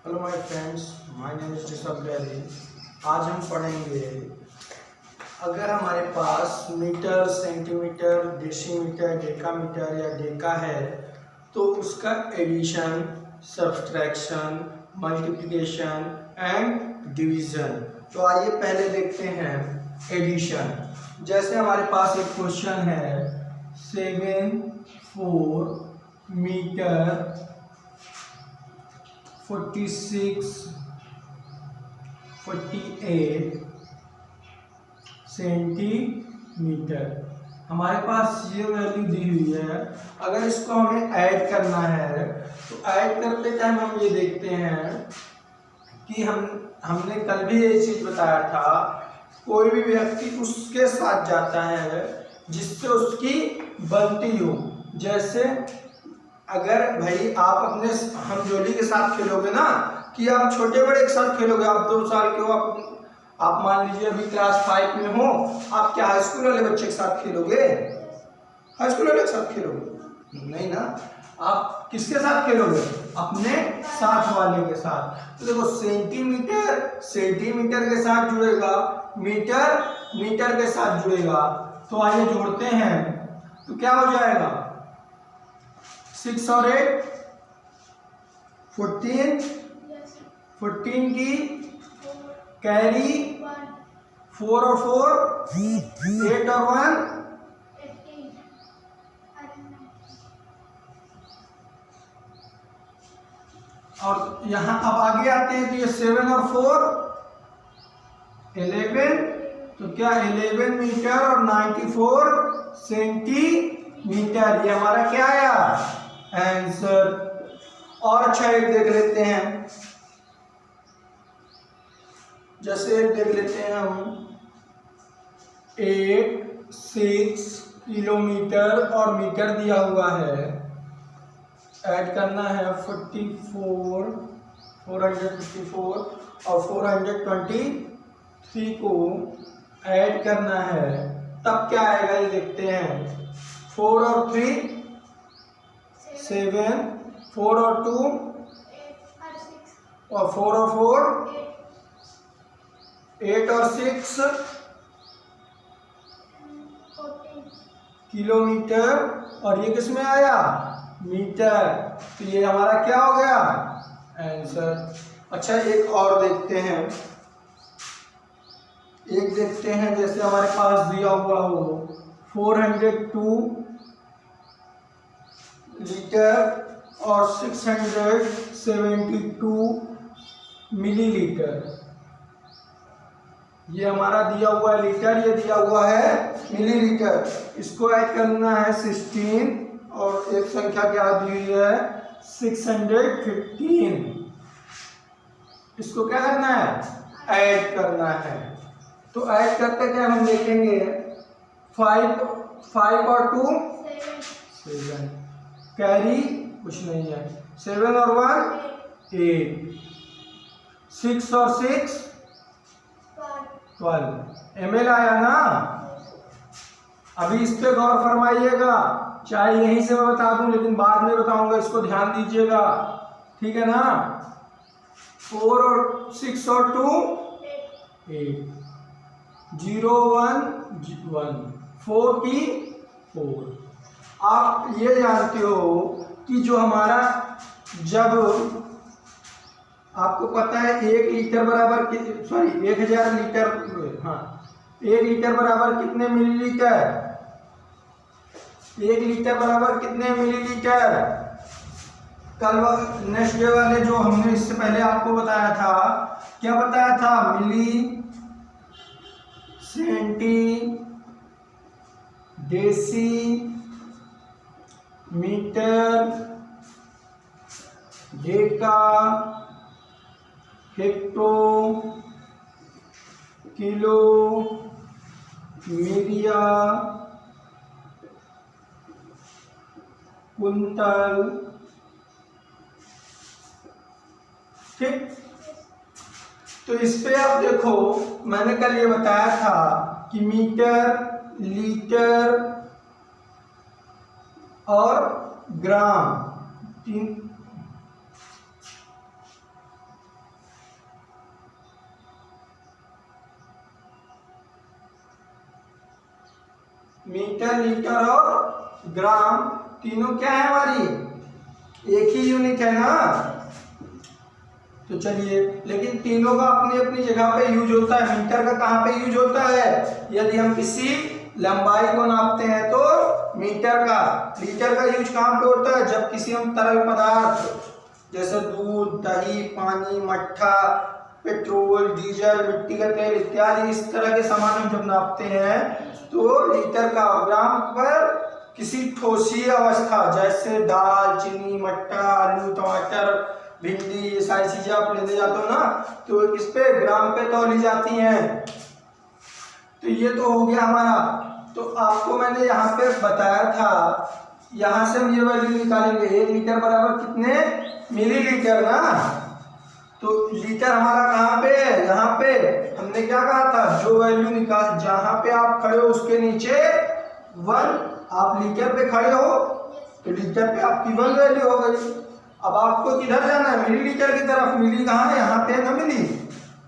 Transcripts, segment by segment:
Hello my friends, my name is Rishabh Gairy. आज हम पढ़ेंगे अगर हमारे पास मीटर, सेंटीमीटर, डेसीमीटर, डेकामीटर या डेका है तो उसका addition, subtraction, multiplication and division. तो आइए पहले देखते हैं एडिशन। जैसे हमारे पास एक क्वेश्चन है 7 मीटर 46 48 सेंटीमीटर। हमारे पास ये वैल्यू दी हुई है। अगर इसको हमें ऐड करना है तो ऐड करते टाइम हम ये देखते हैं कि हमने कल भी ये चीज़ बताया था, कोई भी व्यक्ति उसके साथ जाता है जिससे उसकी बनती हो। जैसे अगर भाई आप अपने हम जोली के साथ खेलोगे ना, कि आप छोटे बड़े एक साथ खेलोगे, आप 2 साल के हो, आप मान लीजिए अभी क्लास 5 में हो, आप क्या हाई स्कूल वाले बच्चे के साथ खेलोगे? हाई स्कूल वाले के साथ खेलोगे? नहीं ना। आप किसके साथ खेलोगे? अपने साथ वाले के साथ। तो देखो सेंटीमीटर सेंटीमीटर के साथ जुड़ेगा, मीटर मीटर के साथ जुड़ेगा। तो आइए जोड़ते हैं तो क्या हो जाएगा? 6 और 8 14 14 की कैरी, 4 और 4 8 और 1 और यहाँ अब आगे आते हैं तो ये 7 और 4 11। तो क्या 11 मीटर और 94 सेंटीमीटर, ये हमारा क्या आया आंसर। और अच्छा एक देख लेते हैं, जैसे एक देख लेते हैं हम 8 6 किलोमीटर और मीटर दिया हुआ है। ऐड करना है 454 और 423 को ऐड करना है, तब क्या आएगा ये देखते हैं। 4 और 3 7, 4 और 2 और 4 और 4 8 और 6 किलोमीटर, और ये किस में आया? मीटर। तो ये हमारा क्या हो गया? आंसर। अच्छा एक और देखते हैं, जैसे हमारे पास दिया हुआ हो 402 लीटर और 672 मिलीलीटर। ये हमारा दिया हुआ है लीटर, ये दिया हुआ है मिलीलीटर। इसको ऐड करना है 16 और एक संख्या क्या दी हुई है 615। इसको क्या करना है? ऐड करना है। तो ऐड करते क्या हम देखेंगे 5 और 2 7 कैरी कुछ नहीं है, 7 और 1 8 6 और 6 12 ml आया ना। अभी इस पे गौर फरमाइएगा, चाहे यहीं से मैं बता दूं लेकिन बाद में बताऊंगा, इसको ध्यान दीजिएगा, ठीक है ना। 4 और 6 और 2 8 0 1 1 4 की 4। आप ये जानते हो कि जो हमारा, जब आपको पता है 1 लीटर बराबर 1000 लीटर, हाँ 1 लीटर बराबर कितने मिलीलीटर? 1 लीटर बराबर कितने मिलीलीटर? कल नेक्स्ट डे वाले जो हमने इससे पहले आपको बताया था, क्या बताया था? Milli, centi, deci, metre, deca, hecto, kilo, मीडिया, कुंतल, ठीक। तो इस पे आप देखो, मैंने कल ये बताया था कि मीटर, लीटर और ग्राम मीटर, लीटर और ग्राम तीनों क्या है हमारी, एक ही यूनिट है ना। तो चलिए, लेकिन तीनों का अपनी अपनी जगह पे यूज होता है। मीटर का कहाँ पे यूज होता है, यदि हम किसी लंबाई को नापते हैं तो मीटर का। लीटर का यूज कहाँ पे होता है, जब किसी हम तरल पदार्थ जैसे दूध, दही, पानी, मट्ठा, पेट्रोल, डीजल, मिट्टी का तेल इत्यादि इस तरह के सामान हम जब नापते हैं तो लीटर का। ग्राम पर किसी ठोसीय अवस्था जैसे दाल, चीनी, मट्टा, आलू, टमाटर, भिंडी, ये सारी चीजें आप लेने जाते हो ना, तो इस पे ग्राम पे तौली जाती हैं। तो ये तो हो गया हमारा। तो आपको मैंने यहाँ पे बताया था, यहाँ से हम ये वैल्यू निकालेंगे, 1 लीटर बराबर कितने मिलीलीटर ना। तो लीटर हमारा कहाँ पे है, यहाँ पे हमने क्या कहा था, जो वैल्यू निकाल, जहाँ पे आप खड़े हो उसके नीचे 1, आप लीटर पे खड़े हो तो लीटर पे आपकी 1 वैल्यू हो गई। अब आपको किधर जाना है, मिलीलीटर की तरफ। मिली कहाँ है, यहाँ पे है ना मिली।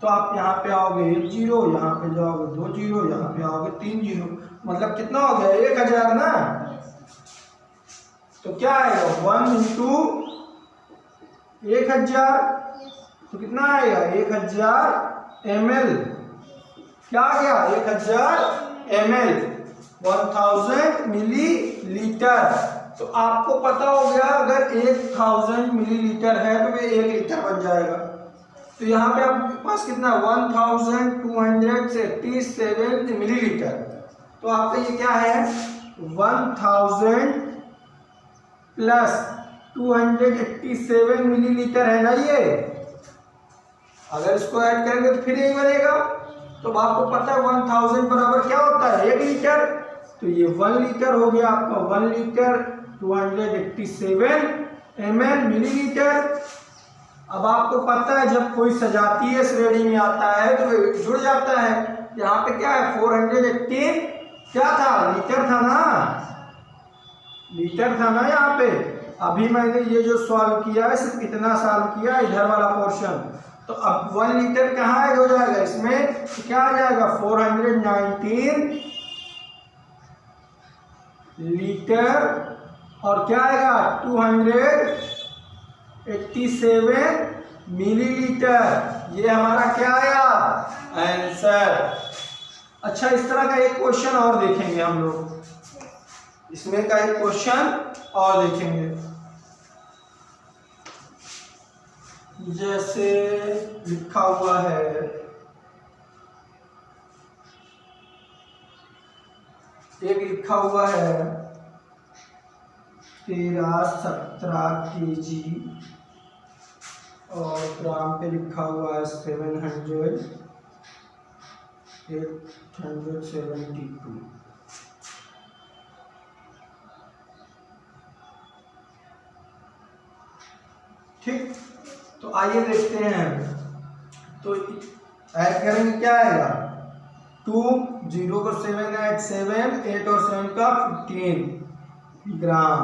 तो आप यहाँ पे आओगे 1 0, यहाँ पे जाओगे 2 0, यहाँ पे आओगे 3 0, मतलब कितना हो गया 1000 ना। तो क्या आएगा 1 इंटू 1000, तो कितना आएगा 1000 ml। क्या आ गया 1000 ml, 1000 मिलीलीटर। तो आपको पता हो गया अगर 1000 मिलीलीटर है तो वे 1 लीटर बन जाएगा। तो यहाँ पे आपके पास कितना 1287 मिलीलीटर। तो आपका ये क्या है 1000 प्लस 287 मिलीलीटर है ना ये। अगर इसको ऐड करेंगे तो फिर यही बनेगा। तो आपको पता है 1000 बराबर क्या होता है 1 लीटर। तो ये 1 लीटर हो गया आपका, 1 लीटर 287 ml मिलीलीटर। अब आपको पता है जब कोई सजातीय श्रेणी में आता है तो जुड़ जाता है। यहाँ पे क्या है 418 क्या था, लीटर था ना, लीटर था ना यहाँ पे। अभी मैंने ये जो सॉल्व किया है सिर्फ इतना सॉल्व किया इधर वाला पोर्शन। तो अब 1 लीटर कहाँ ऐड हो जाएगा इसमें, तो क्या आ जाएगा 419 लीटर और क्या आएगा 287 मिलीलीटर। ये हमारा क्या आया आंसर। अच्छा, इस तरह का एक क्वेश्चन और देखेंगे हम लोग, इसमें का एक क्वेश्चन और देखेंगे। जैसे लिखा हुआ है एक लिखा हुआ है 13-17 kg और ग्राम पे लिखा हुआ है 872। ठीक, तो आइए देखते हैं। तो ऐड करेंगे क्या आएगा 2 0 को 7 8 7 8 और 7 का 15 ग्राम।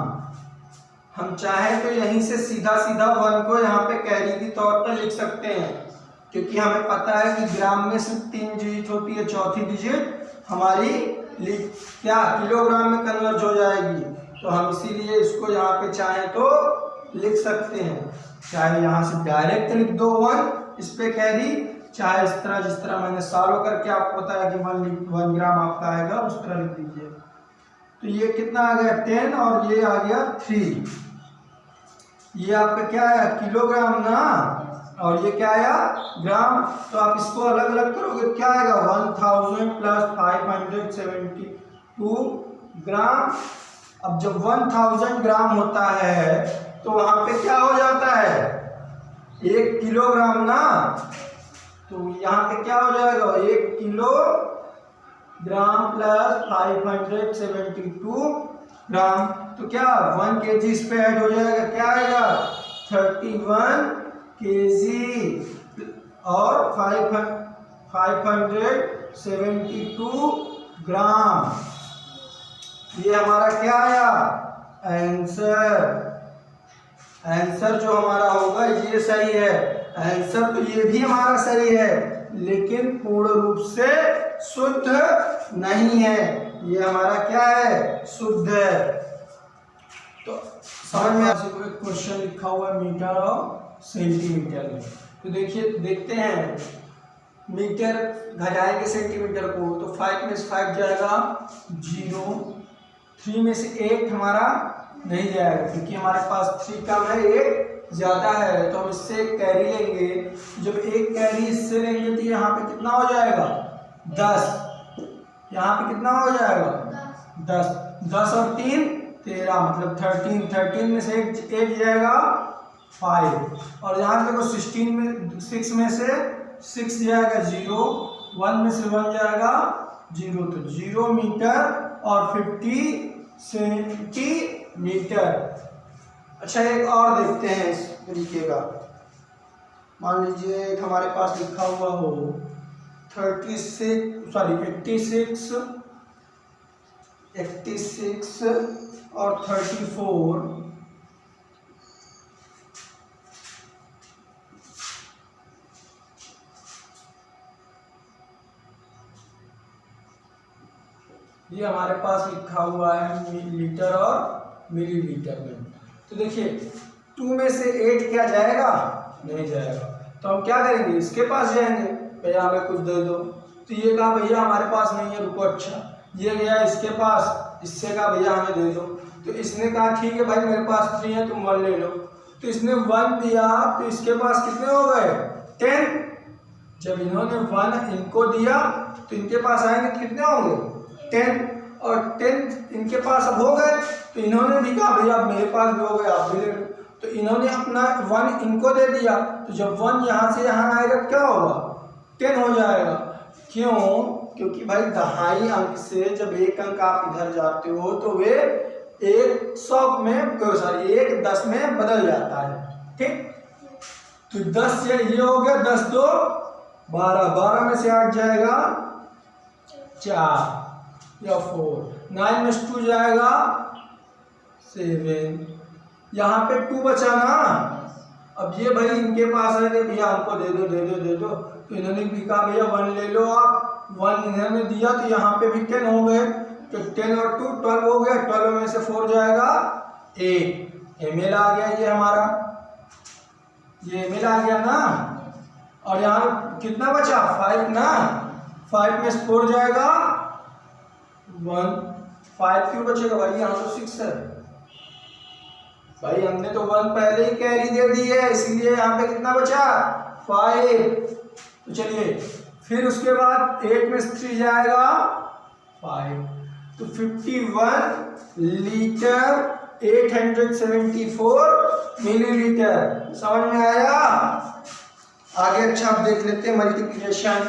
हम चाहे तो यहीं से सीधा सीधा 1 को यहाँ पे कैरी के तौर पर लिख सकते हैं, क्योंकि हमें पता है कि ग्राम में सिर्फ 3 डिजिट होती है, चौथी डिजिट हमारी क्या किलोग्राम में कन्वर्ट हो जाएगी। तो हम इसीलिए इसको यहाँ पे चाहे तो लिख सकते हैं, चाहे यहाँ से डायरेक्ट लिख दो 1 इस पे कैरी, चाहे इस तरह जिस तरह मैंने सॉल्व करके आपको बताया कि 1 ग्राम आपका आएगा उस तरह लिख दीजिए। तो ये कितना आ गया 10 और ये आ गया 3। ये आपका क्या आया किलोग्राम ना, और ये क्या आया ग्राम। तो आप इसको अलग अलग करोगे क्या आएगा 1000 प्लस 572 ग्राम। अब जब 1000 ग्राम होता है तो वहां पे क्या हो जाता है 1 किलोग्राम ना। तो यहाँ पे क्या हो जाएगा 1 किलोग्राम प्लस 572 ग्राम। तो क्या 1 kg इस पे ऐड हो जाएगा, क्या आएगा 31 kg और 572 ग्राम। ये हमारा क्या आया आंसर। आंसर जो हमारा होगा ये सही है। आंसर तो ये भी हमारा सही है, लेकिन पूर्ण रूप से शुद्ध नहीं है। ये हमारा क्या है, शुद्ध है। तो समझ में एक क्वेश्चन लिखा हुआ है मीटर और सेंटीमीटर में। तो देखिए देखते हैं, मीटर घटाएंगे सेंटीमीटर को तो 5 में से 5 जाएगा 0, 3 में से 8 हमारा नहीं जाएगा क्योंकि हमारे पास 3 कम है 8 ज़्यादा है, तो हम इससे एक कैरी लेंगे। जब एक कैरी इससे लेंगे तो यहाँ पे कितना हो जाएगा 10, यहाँ पे कितना हो जाएगा 10, 10 और 3 13, मतलब 13, 13 में से एक जाएगा 5, और यहाँ से देखो 16 में 6 में से 6 जाएगा 0, 1 में से 1 जाएगा 0, तो 0 मीटर और 50 सेंटीमीटर। अच्छा एक और देखते हैं इस तरीके का, मान लीजिए हमारे पास लिखा हुआ हो 86 और 34, ये हमारे पास लिखा हुआ है लीटर और मिलीलीटर में। तो देखिए 2 में से 8 क्या जाएगा, नहीं जाएगा, तो हम क्या करेंगे, इसके पास जाएंगे, भैया हमें कुछ दे दो। तो ये कहा भैया हमारे पास नहीं है, रुको। अच्छा ये गया इसके पास, इससे कहा भैया हमें दे दो। तो इसने कहा ठीक है भाई मेरे पास 3 है, तुम 1 ले लो। तो इसने 1 दिया, तो इसके पास कितने हो गए 10। जब इन्होंने 1 इनको दिया तो इनके पास आएंगे कितने होंगे 10, और 10 इनके पास अब हो गए, तो इन्होंने भी कहा भैया मेरे पास भी हो गए, आप भी ले लो। तो इन्होंने अपना 1 इनको दे दिया, तो जब 1 यहाँ से यहाँ आएगा क्या होगा 10 हो जाएगा। क्यों, क्योंकि भाई दहाई अंक से जब एक अंक आप इधर जाते हो तो वे एक 10 में बदल जाता है, ठीक। तो 10 से ये हो गया 10 2 12, 12 में से 8 जाएगा 4 या 4, 9 में से 2 जाएगा 7, यहाँ पे 2 बचा ना। अब ये भाई इनके पास है कि भैया हमको दे दो दे दो दे दो, तो इन्होंने भी कहा भैया 1 ले लो आप, 1 इन्होंने दिया, तो यहाँ पे भी 10 हो गए, तो 10 और 2 12 हो गया, 12 में से 4 जाएगा 8, ml आ गया ये हमारा, ये ml आ गया ना। और यहाँ कितना बचा 5 ना, 5 में से 4 जाएगा 1, 5 क्यों बचेगा भाई, यहाँ तो 6 है भाई, हमने तो 1 पहले ही कैरी दे दी है, इसीलिए यहाँ पे कितना बचा 5। तो चलिए फिर उसके बाद 8 में से 3 जाएगा 5, तो 51 लीटर 874 मिलीलीटर। समझ में आया। आगे अच्छा आप देख लेते हैं मल्टीप्लिकेशन।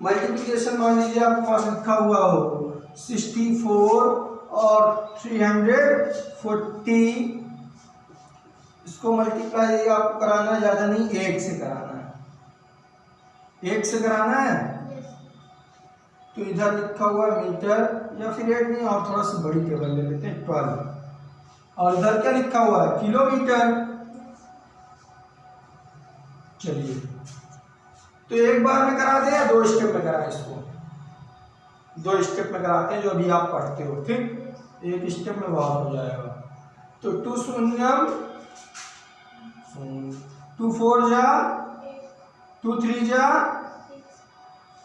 मल्टीप्लिकेशन मान लीजिए आपके पास लिखा हुआ हो 64 और 340, इसको मल्टीप्लाई आपको कराना है, ज़्यादा नहीं 1 से कराना है, 1 से कराना है। तो इधर लिखा हुआ मीटर, या फिर 8 नहीं और थोड़ा सा बड़ी टेबल ले लेते हैं 12, और इधर क्या लिखा हुआ है किलोमीटर। चलिए तो एक बार में कराते हैं या 2 स्टेप में कराएं, इसको 2 स्टेप में कराते हैं जो अभी आप पढ़ते हो, ठीक। एक स्टेप में बहुत हो जाएगा। तो 2 शून्यम 2 4 जा 2 3 जा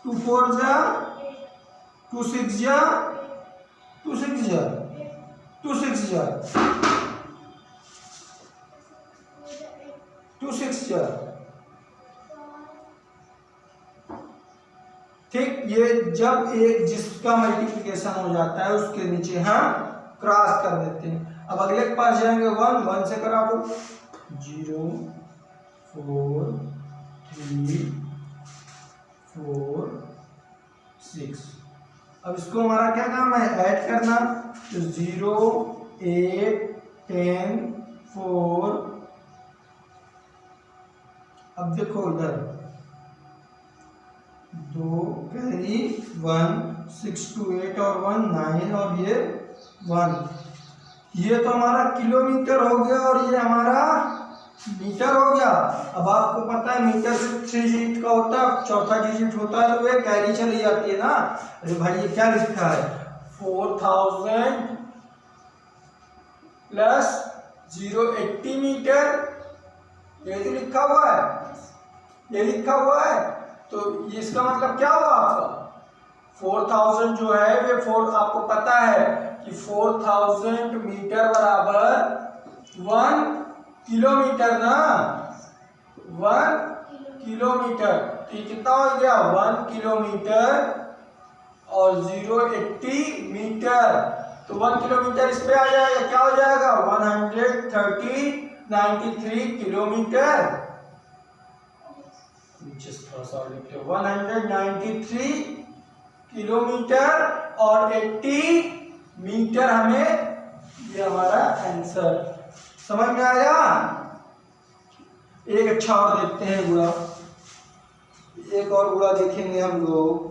2 4 जा 2 6 जा 2 6 जा 2 6 जा 2 6 जा, ठीक। ये जब एक जिसका मल्टीप्लिकेशन हो जाता है उसके नीचे हम क्रॉस कर देते हैं। अब अगले के पास जाएंगे 1 से करा दो 0 4 3 4 6। अब इसको हमारा क्या काम है ऐड करना, तो 0 8 10 4। अब देखो इधर 2 कैरी 1 6 2 8 और 1 9 और ये 1, ये तो हमारा किलोमीटर हो गया और ये हमारा मीटर हो गया। अब आपको पता है मीटर से 3 डिजिट का होता है, चौथा डिजिट होता है तो वे कैरी चली जाती है ना। अरे भाई ये क्या लिखा है 4000 प्लस 080 मीटर, ये तो लिखा हुआ है, ये लिखा हुआ है। तो इसका मतलब क्या हुआ आपका 4000 जो है वे 4, आपको पता है कि 4000 मीटर बराबर 1 किलोमीटर ना, 1 किलोमीटर। तो ये कितना हो गया 1 किलोमीटर और 080 मीटर। तो 1 किलोमीटर इस पे आ जाएगा, क्या हो जाएगा 193 किलोमीटर। 193 किलोमीटर और 80 मीटर हमें, ये हमारा आंसर। समझ में आया। एक अच्छा और देखते हैं गुणा, एक और गुणा देखेंगे हम लोग।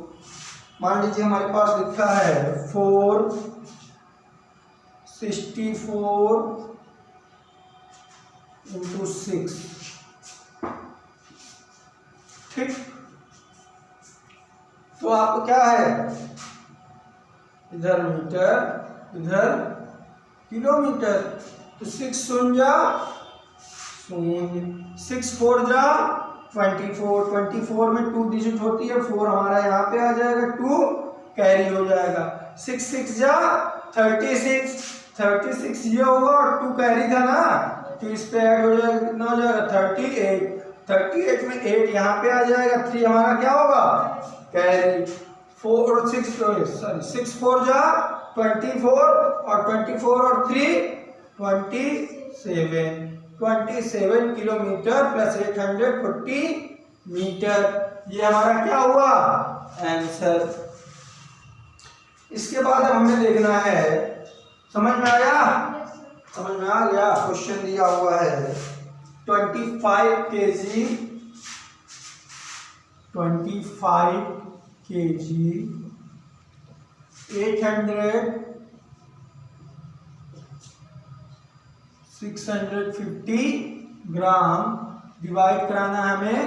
मान लीजिए हमारे पास लिखा है 464 × 6, ठीक। तो आपको क्या है इधर मीटर इधर किलोमीटर, तो 6 शून्य शून्य, 6 4 जा 24, 24 में 2 डिजिट होती है, 4 हमारा यहाँ पे आ जाएगा, 2 कैरी हो जाएगा। 6 6 जा 36, 36 ये होगा और 2 कैरी था ना, तो इस पे ऐड हो जाएगा, कितना हो जाएगा 38, 38 में 8 यहाँ पे आ जाएगा, 3 हमारा क्या होगा कैरी। 4 और 6 सॉरी 6 4 जा 24 और 24 और 3 27 किलोमीटर प्लस 840 मीटर, ये हमारा क्या हुआ आंसर। इसके बाद अब हमें देखना है, समझ में आया, समझ में आ गया। क्वेश्चन दिया हुआ है 25 kg 650 ग्राम डिवाइड कराना है हमें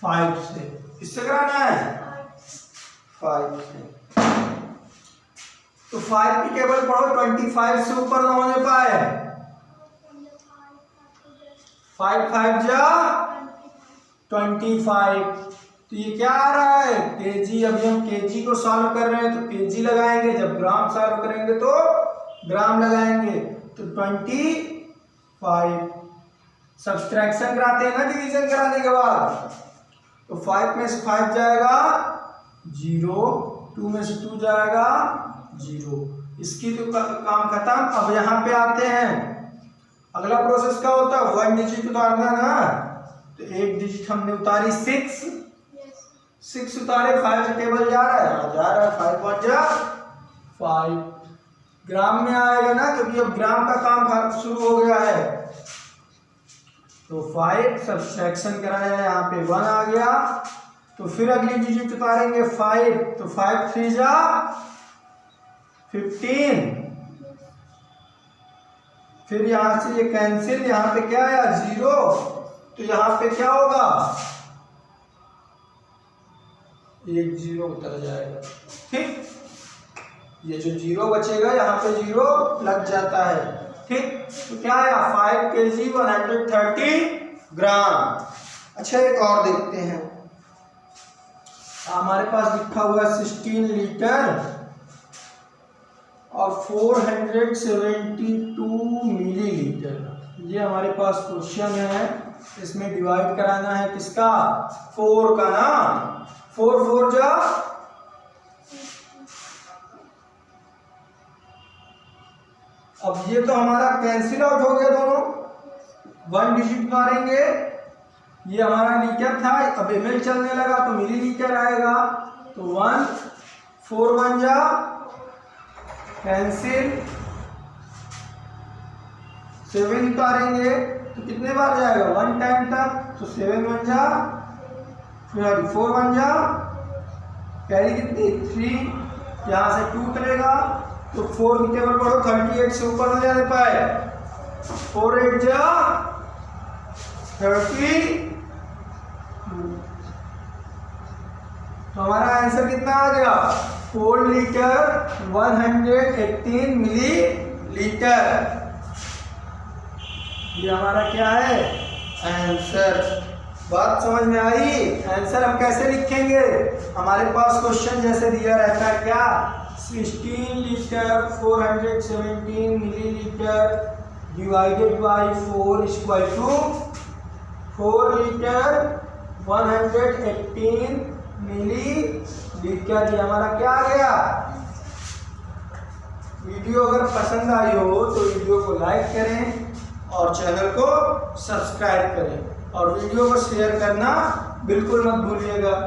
5 से। किससे कराना है 5 से। तो 5 की टेबल पढ़ो, 25 से ऊपर ना होने पाए। 5 5 जा 25, तो ये क्या आ रहा है केजी। अभी हम केजी को सॉल्व कर रहे हैं तो केजी लगाएंगे, जब ग्राम सॉल्व करेंगे तो ग्राम लगाएंगे। तो 25 सब्सट्रैक्शन कराते हैं ना डिवीजन कराने के बाद, तो 5 में से 5 जाएगा 0, 2 में से 2 जाएगा 0। इसकी तो काम खत्म। अब यहाँ पे आते हैं, अगला प्रोसेस क्या होता है 1 डिजिट उतारना ना, तो 1 डिजिट हमने उतारी 6 उतारे, 5 से टेबल जा रहा है 5 5 जा 5 ग्राम में आएगा ना, क्योंकि अब ग्राम का काम शुरू हो गया है। तो 5 सब्सट्रैक्शन कराया है, यहाँ पे 1 आ गया। तो फिर अगली डिजिट उतारेंगे 5, तो 5 3 जा 15, फिर यहां से ये कैंसिल, यहाँ पे क्या आया 0, तो यहाँ पे क्या होगा 1 0 उतर जाएगा, ठीक। ये जो 0 बचेगा यहाँ पे 0 लग जाता है, ठीक। तो क्या आया 5 kg 130 ग्राम। अच्छा एक और देखते हैं, हमारे पास लिखा हुआ है 16 लीटर और 472 मिलीलीटर। ये हमारे पास क्वेश्चन है, इसमें डिवाइड कराना है किसका 4 का ना, 4 4 जा अब ये तो हमारा कैंसिल आउट हो गया दोनों, 1 डिजिट मारेंगे, ये हमारा लीटर था, अब ml चलने लगा तो मिलीलीटर आएगा। तो 1 4 1 जा कैंसिल, 7 उतारेंगे तो कितने बार जाएगा 1 टाइम तक, तो 7 1 जा, फिर 4 1 जा, कैरी कितनी 3, यहाँ से 2 उतरेगा, तो 4 की टेबल पढ़ो 38 से ऊपर न जाने पाए, 4 8 जा 32। तो हमारा आंसर कितना आ गया? 4 लीटर 118 मिली लीटर। ये हमारा क्या है? आंसर। बात समझ में आई? आंसर हम कैसे लिखेंगे? हमारे पास क्वेश्चन जैसे दिया रहता है क्या, 16 litre 417 millilitre divided by 4 equal to 4 litre 118 millilitre. ये हमारा क्या आ गया? वीडियो अगर पसंद आई हो तो वीडियो को लाइक करें और चैनल को सब्सक्राइब करें और वीडियो को शेयर करना बिल्कुल मत भूलिएगा।